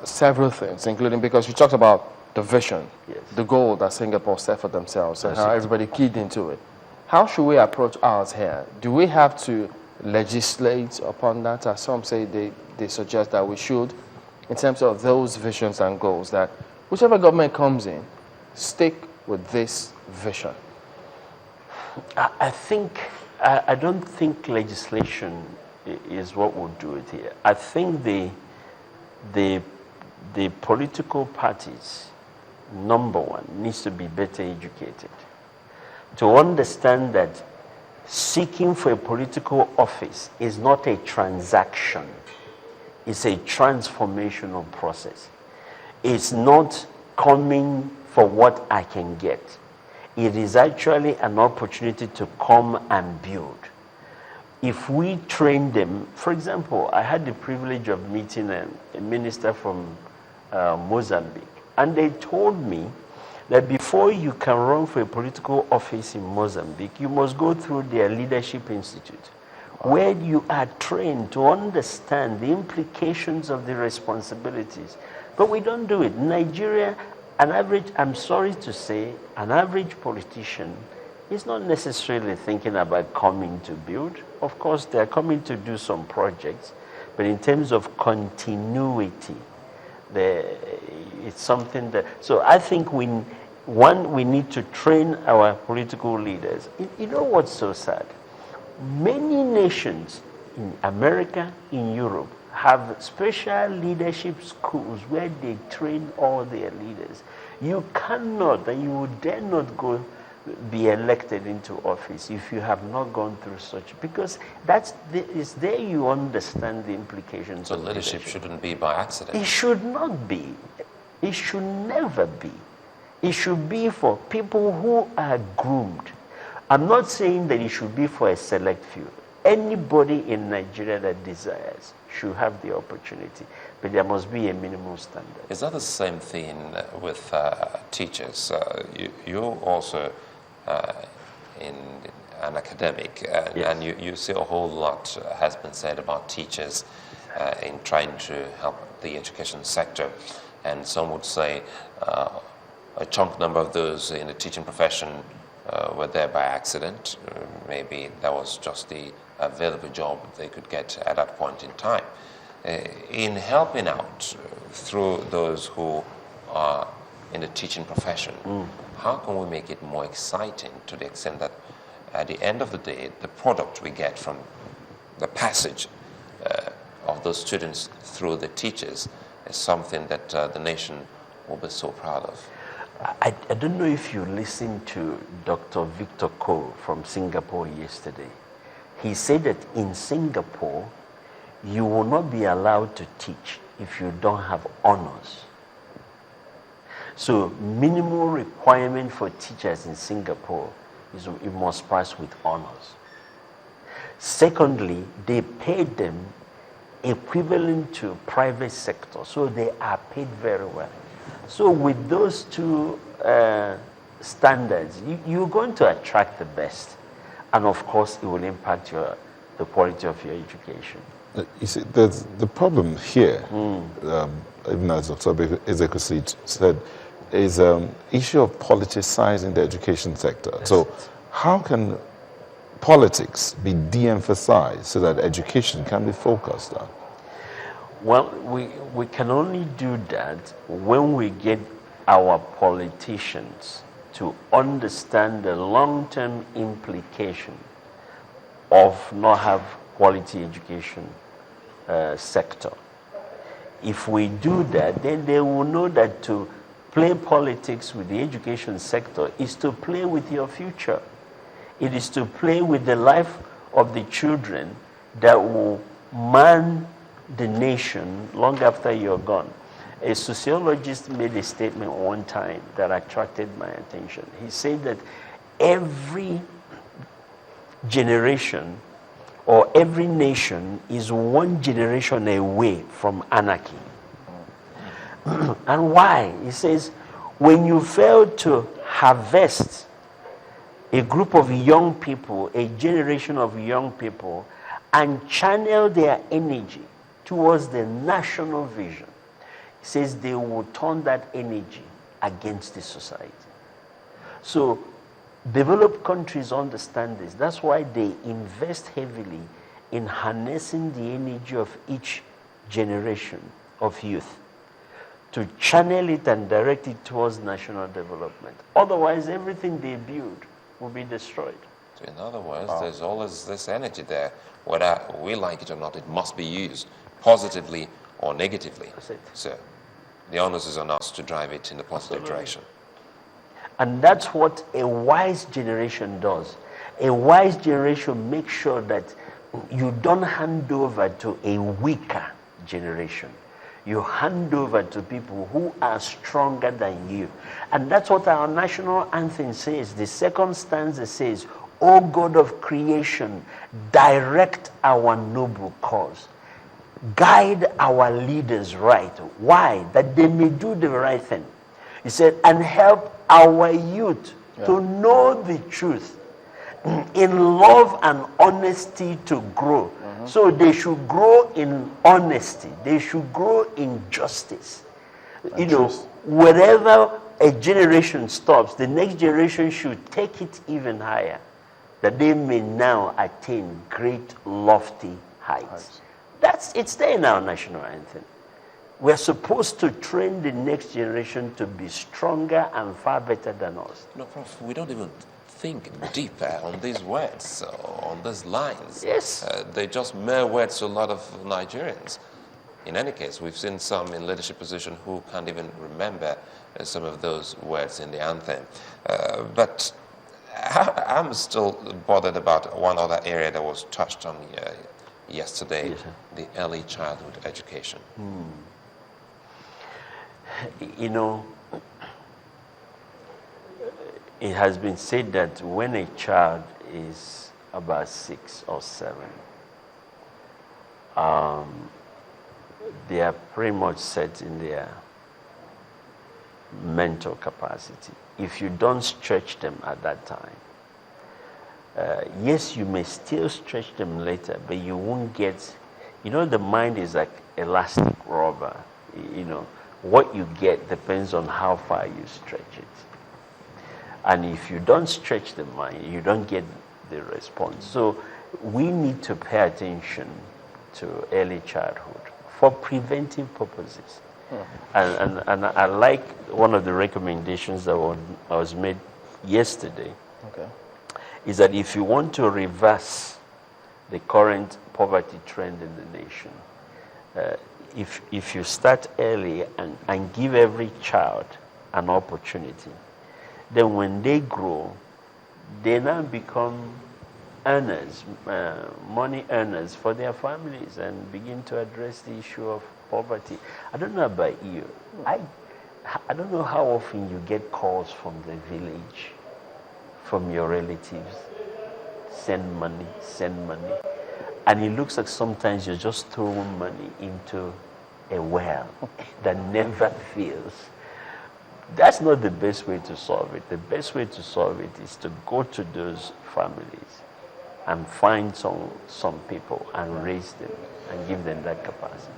several things, including because you talked about the vision, Yes. the goal that Singapore set for themselves, and That's how it. everybody keyed into it. How should we approach ours here? Do we have to legislate upon that, as some say they suggest that we should, in terms of those visions and goals, that whichever government comes in, stick with this vision? I don't think legislation is what will do it here. I think the political parties, number one, needs to be better educated to understand that seeking for a political office is not a transaction. It's a transformational process. It's not coming for what I can get. It is actually an opportunity to come and build. If we train them, for example, I had the privilege of meeting a minister from Mozambique, and they told me that before you can run for a political office in Mozambique, you must go through their leadership institute, where you are trained to understand the implications of the responsibilities. But we don't do it. Nigeria, I'm sorry to say, an average politician is not necessarily thinking about coming to build. Of course, they're coming to do some projects, but in terms of continuity, it's something that, so I think we need to train our political leaders. You know what's so sad? Many nations in America, in Europe, have special leadership schools where they train all their leaders. You cannot, and you dare not go be elected into office if you have not gone through such, because it's there you understand the implications so of leadership shouldn't be by accident. It should not be. It should never be. It should be for people who are groomed. I'm not saying that it should be for a select few. Anybody in Nigeria that desires should have the opportunity, but there must be a minimum standard. Is that the same thing with teachers? You also in an academic, Yes. and you see a whole lot has been said about teachers in trying to help the education sector, and some would say a chunk number of those in the teaching profession were there by accident. Maybe that was just the available job they could get at that point in time. In helping out through those who are in the teaching profession, how can we make it more exciting to the extent that at the end of the day, the product we get from the passage of those students through the teachers is something that the nation will be so proud of? I don't know if you listened to Dr. Victor Ko from Singapore yesterday. He said that in Singapore, you will not be allowed to teach if you don't have honors. So minimal requirement for teachers in Singapore is you must pass with honors. Secondly, they paid them equivalent to private sector, so they are paid very well. So with those two standards, you're going to attract the best, and of course, it will impact the quality of your education. You see, the problem here, even as Dr. Ezekusi said, is issue of politicizing the education sector. Yes. So how can politics be de-emphasized so that education can be focused on? Well, we can only do that when we get our politicians to understand the long-term implication of not have quality education sector. If we do that, then they will know that to play politics with the education sector is to play with your future. It is to play with the life of the children that will man the nation long after you're gone. A sociologist made a statement one time that attracted my attention. He said that every generation or every nation is one generation away from anarchy. And why? He says, when you fail to harvest a group of young people, a generation of young people, and channel their energy towards the national vision, says they will turn that energy against the society. So developed countries understand this. That's why they invest heavily in harnessing the energy of each generation of youth to channel it and direct it towards national development. Otherwise, everything they build will be destroyed. So in other words, there's always this energy there. Whether we like it or not, it must be used positively or negatively. That's it. So the onus is on us to drive it in the positive direction. And that's what a wise generation does. A wise generation makes sure that you don't hand over to a weaker generation. You hand over to people who are stronger than you. And that's what our national anthem says. The second stanza says, O God of creation, direct our noble cause. Guide our leaders right. Why? That they may do the right thing. He said, and help our youth to know the truth, in love and honesty to grow. So they should grow in honesty. They should grow in justice. You know, wherever a generation stops, the next generation should take it even higher, that they may now attain great lofty heights. It's there in our national anthem. We're supposed to train the next generation to be stronger and far better than us. No, Prof, we don't even think deeper on these words, on these lines. Yes. They're just mere words to a lot of Nigerians. In any case, we've seen some in leadership position who can't even remember some of those words in the anthem. But I'm still bothered about one other area that was touched on yesterday, Yes, sir. the early childhood education. You know, it has been said that when a child is about 6 or 7, they are pretty much set in their mental capacity. If you don't stretch them at that time, yes, you may still stretch them later, but you won't get, you know, the mind is like elastic rubber. You know, what you get depends on how far you stretch it. And if you don't stretch the mind, you don't get the response. So we need to pay attention to early childhood for preventive purposes. And I like one of the recommendations that was made yesterday. Okay. Is that if you want to reverse the current poverty trend in the nation, if you start early and give every child an opportunity, then when they grow, they now become earners, money earners for their families, and begin to address the issue of poverty. I don't know about you. I don't know how often you get calls from the village, from your relatives. Send money. And it looks like sometimes you're just throwing money into a well that never fills. That's not the best way to solve it. The best way to solve it is to go to those families and find some people and raise them and give them that capacity.